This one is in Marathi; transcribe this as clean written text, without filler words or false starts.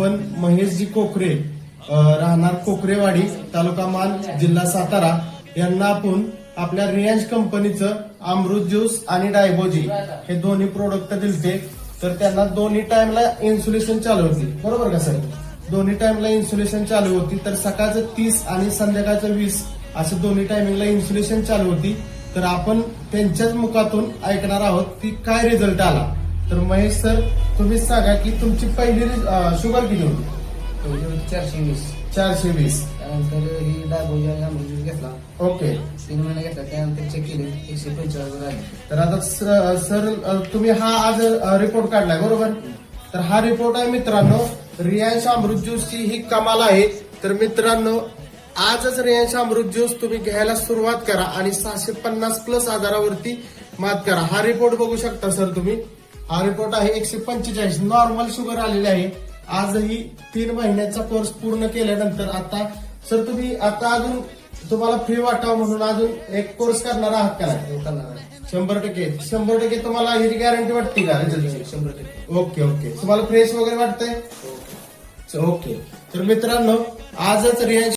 पण महेशजी कोकरे राहणार कोकरेवाडी तालुका मान जिल्हा सातारा यांना आपण आपल्या रियांश कंपनीचं अमृत ज्यूस आणि डायबोजी हे दोन्ही प्रोडक्ट दिलते. तर त्यांना दोन्ही टाइमला इन्सुलेशन चालू होती, बरोबर का सर? दोन्ही टाइमला इन्सुलेशन चालू होती. तर सकाळचं 30 आणि संध्याकाळचं 20 असे दोन्ही टायमिंगला इन्सुलेशन चालू होती. तर आपण त्यांच्याच मुखातून ऐकणार आहोत की काय रिझल्ट आला. तर महेश सर, तुम्हीच सांगा की तुमची पहिली शुगर किती होती? 420. त्यानंतर ही डायबोजी आणि अमृत ज्यूस घेतला. ओके. 3 महिने घेतला. त्यानंतर चेक केले 145 आले. तर आता सर तुम्ही हा आज रिपोर्ट काढलाय, बरोबर? तर हा रिपोर्ट आहे मित्रांनो रियांश अमृत ज्यूसची ही कमाल आहे. तर मित्रांनो, आजच रियांश अमृत ज्यूस तुम्ही घ्यायला सुरुवात करा आणि 650+ आजारावरती मात करा. हा रिपोर्ट बघू शकता सर तुम्ही. हा रिपोर्ट आहे 145 नॉर्मल शुगर आलेली आहे. आजही 3 महिन्याचा कोर्स पूर्ण केल्यानंतर आता सर तुम्ही आता अजून तुम्हाला फ्री वाटावं म्हणून अजून एक कोर्स करणार आहात का? 100% तुम्हाला ही गॅरंटी वाटते का रिझल्टची? 100%. ओके. तुम्हाला फ्रेश वगैरे वाटतंय? ओके. तर मित्रांनो, आजच रियांश